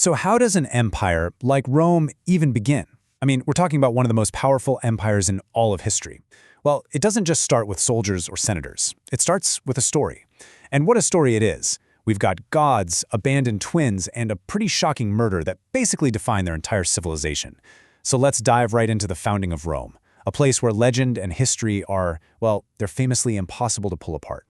So how does an empire like Rome even begin? I mean, we're talking about one of the most powerful empires in all of history. Well, it doesn't just start with soldiers or senators. It starts with a story. And what a story it is. We've got gods, abandoned twins, and a pretty shocking murder that basically define their entire civilization. So let's dive right into the founding of Rome, a place where legend and history are, well, they're famously impossible to pull apart.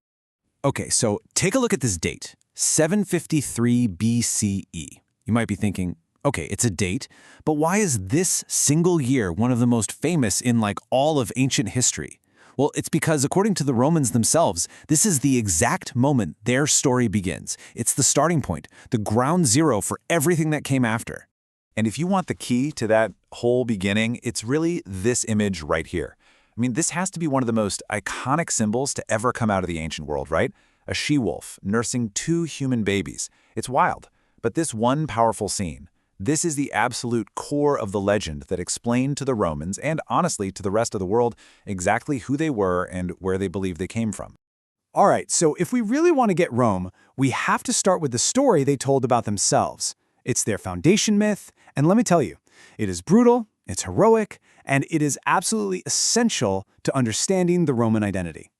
Okay, so take a look at this date, 753 BCE. You might be thinking, okay, it's a date, but why is this single year one of the most famous in like all of ancient history? Well, it's because according to the Romans themselves, this is the exact moment their story begins. It's the starting point, the ground zero for everything that came after. And if you want the key to that whole beginning, it's really this image right here. I mean, this has to be one of the most iconic symbols to ever come out of the ancient world, right? A she-wolf nursing 2 human babies. It's wild. But this one powerful scene, this is the absolute core of the legend that explained to the Romans, and honestly to the rest of the world, exactly who they were and where they believed they came from. All right, so if we really want to get Rome, we have to start with the story they told about themselves. It's their foundation myth, and let me tell you, it is brutal, it's heroic, and it is absolutely essential to understanding the Roman identity.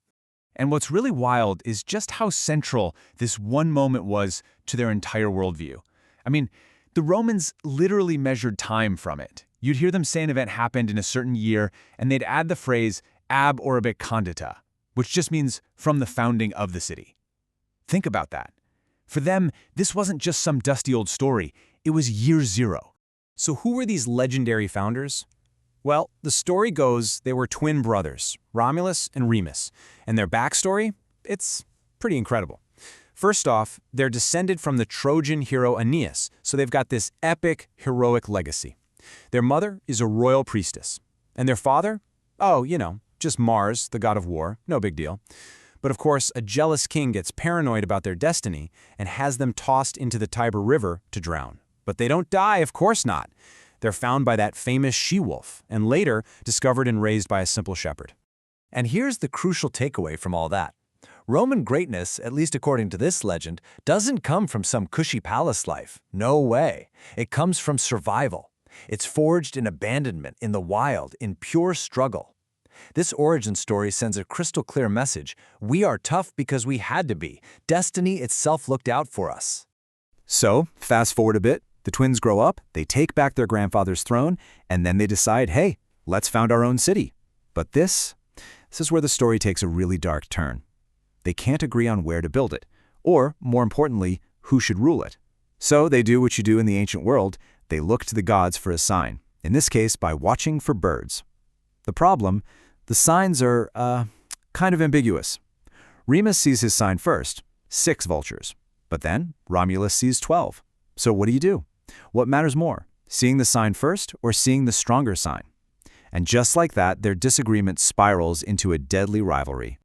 And what's really wild is just how central this one moment was to their entire worldview. I mean, the Romans literally measured time from it. You'd hear them say an event happened in a certain year, and they'd add the phrase ab orbic condita, which just means from the founding of the city. Think about that. For them, this wasn't just some dusty old story. It was year zero. So who were these legendary founders? Well, the story goes they were twin brothers, Romulus and Remus, and their backstory, it's pretty incredible. First off, they're descended from the Trojan hero Aeneas, so they've got this epic, heroic legacy. Their mother is a royal priestess, and their father? Oh, just Mars, the god of war, no big deal. But of course, a jealous king gets paranoid about their destiny and has them tossed into the Tiber River to drown. But they don't die, of course not. They're found by that famous she-wolf, and later discovered and raised by a simple shepherd. And here's the crucial takeaway from all that. Roman greatness, at least according to this legend, doesn't come from some cushy palace life. No way. It comes from survival. It's forged in abandonment, in the wild, in pure struggle. This origin story sends a crystal clear message. We are tough because we had to be. Destiny itself looked out for us. So, fast forward a bit. The twins grow up, they take back their grandfather's throne, and then they decide, hey, let's found our own city. But this is where the story takes a really dark turn. They can't agree on where to build it, or, more importantly, who should rule it. So they do what you do in the ancient world. They look to the gods for a sign, in this case by watching for birds. The problem, the signs are, kind of ambiguous. Remus sees his sign first, 6 vultures. But then Romulus sees 12. So what do? What matters more, seeing the sign first or seeing the stronger sign? And just like that, their disagreement spirals into a deadly rivalry.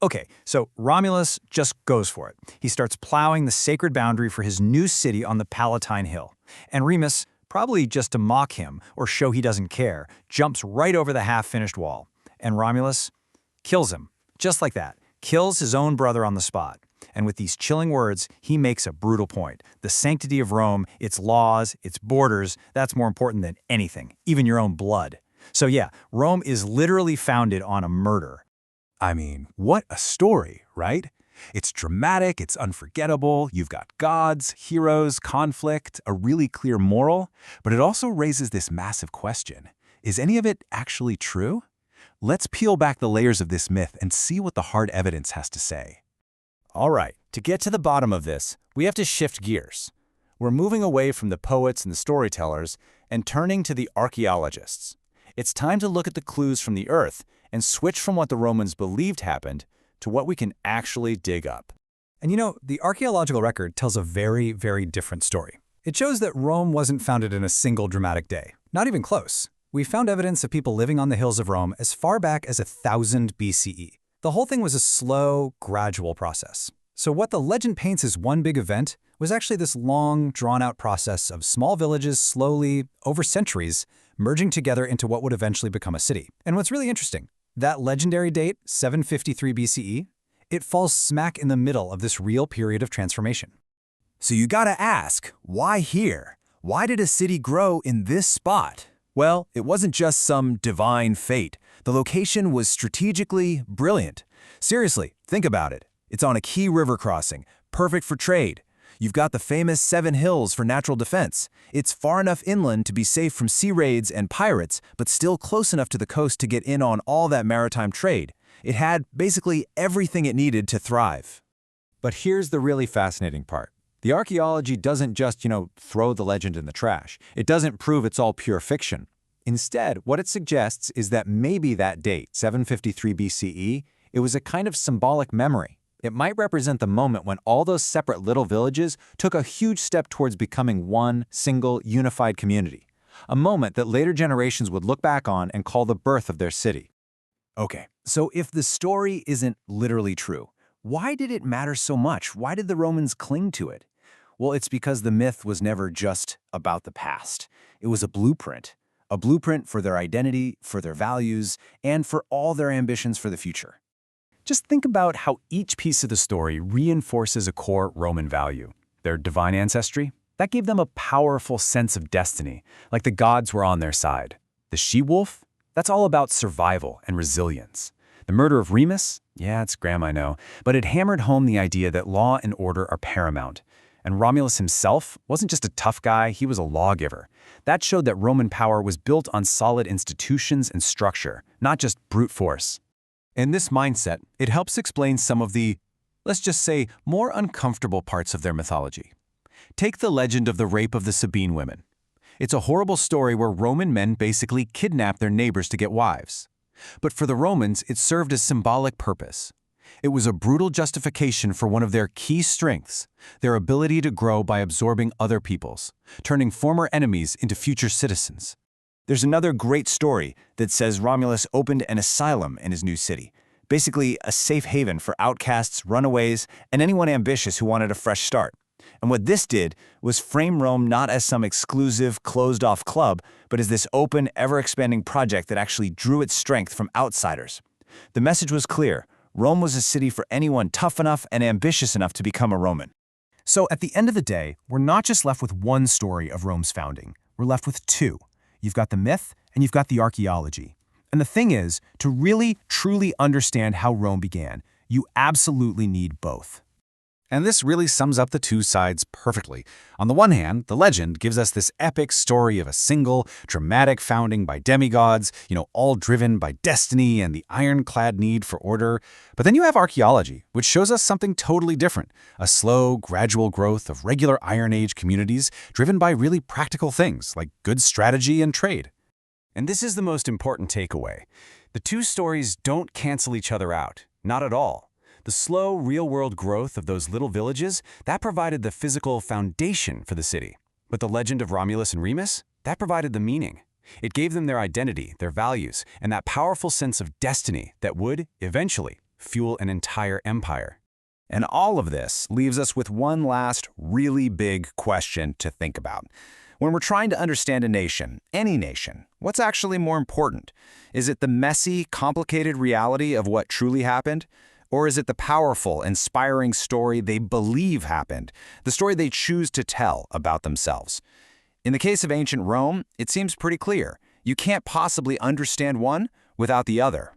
Okay, so Romulus just goes for it. He starts plowing the sacred boundary for his new city on the Palatine Hill. And Remus, probably just to mock him or show he doesn't care, jumps right over the half-finished wall. And Romulus kills him, just like that, kills his own brother on the spot. And with these chilling words, he makes a brutal point. The sanctity of Rome, its laws, its borders, that's more important than anything, even your own blood. So yeah, Rome is literally founded on a murder. I mean, what a story, right? It's dramatic, it's unforgettable, you've got gods, heroes, conflict, a really clear moral, but it also raises this massive question. Is any of it actually true? Let's peel back the layers of this myth and see what the hard evidence has to say. All right, to get to the bottom of this, we have to shift gears. We're moving away from the poets and the storytellers and turning to the archaeologists. It's time to look at the clues from the earth and switch from what the Romans believed happened to what we can actually dig up. And the archaeological record tells a very, very different story. It shows that Rome wasn't founded in a single dramatic day. Not even close. We found evidence of people living on the hills of Rome as far back as 1000 BCE. The whole thing was a slow, gradual process. So what the legend paints as one big event was actually this long, drawn-out process of small villages slowly, over centuries, merging together into what would eventually become a city. And what's really interesting, that legendary date, 753 BCE, it falls smack in the middle of this real period of transformation. So you gotta ask, why here? Why did a city grow in this spot? Well, it wasn't just some divine fate. The location was strategically brilliant. Seriously, think about it. It's on a key river crossing, perfect for trade. You've got the famous 7 Hills for natural defense. It's far enough inland to be safe from sea raids and pirates, but still close enough to the coast to get in on all that maritime trade. It had basically everything it needed to thrive. But here's the really fascinating part. The archaeology doesn't just, throw the legend in the trash. It doesn't prove it's all pure fiction. Instead, what it suggests is that maybe that date, 753 BCE, it was a kind of symbolic memory. It might represent the moment when all those separate little villages took a huge step towards becoming one single, unified community. A moment that later generations would look back on and call the birth of their city. Okay, so if the story isn't literally true, why did it matter so much? Why did the Romans cling to it? Well, it's because the myth was never just about the past. It was a blueprint for their identity, for their values, and for all their ambitions for the future. Just think about how each piece of the story reinforces a core Roman value. Their divine ancestry, that gave them a powerful sense of destiny, like the gods were on their side. The she-wolf, that's all about survival and resilience. The murder of Remus, yeah, it's grim, I know, but it hammered home the idea that law and order are paramount. And Romulus himself wasn't just a tough guy, he was a lawgiver. That showed that Roman power was built on solid institutions and structure, not just brute force. In this mindset, it helps explain some of the, let's just say, more uncomfortable parts of their mythology. Take the legend of the rape of the Sabine women. It's a horrible story where Roman men basically kidnapped their neighbors to get wives. But for the Romans, it served a symbolic purpose. It was a brutal justification for one of their key strengths, their ability to grow by absorbing other peoples, turning former enemies into future citizens. There's another great story that says Romulus opened an asylum in his new city, basically a safe haven for outcasts, runaways, and anyone ambitious who wanted a fresh start. And what this did was frame Rome not as some exclusive, closed-off club, but as this open, ever-expanding project that actually drew its strength from outsiders. The message was clear. Rome was a city for anyone tough enough and ambitious enough to become a Roman. So at the end of the day, we're not just left with one story of Rome's founding. We're left with two. You've got the myth and you've got the archaeology. And the thing is, to really, truly understand how Rome began, you absolutely need both. And this really sums up the two sides perfectly. On the one hand, the legend gives us this epic story of a single, dramatic founding by demigods, all driven by destiny and the ironclad need for order. But then you have archaeology, which shows us something totally different, a slow, gradual growth of regular Iron Age communities driven by really practical things like good strategy and trade. And this is the most important takeaway. The two stories don't cancel each other out, not at all. The slow, real-world growth of those little villages, that provided the physical foundation for the city. But the legend of Romulus and Remus, that provided the meaning. It gave them their identity, their values, and that powerful sense of destiny that would, eventually, fuel an entire empire. And all of this leaves us with one last really big question to think about. When we're trying to understand a nation, any nation, what's actually more important? Is it the messy, complicated reality of what truly happened? Or is it the powerful, inspiring story they believe happened, the story they choose to tell about themselves? In the case of ancient Rome, it seems pretty clear. You can't possibly understand one without the other.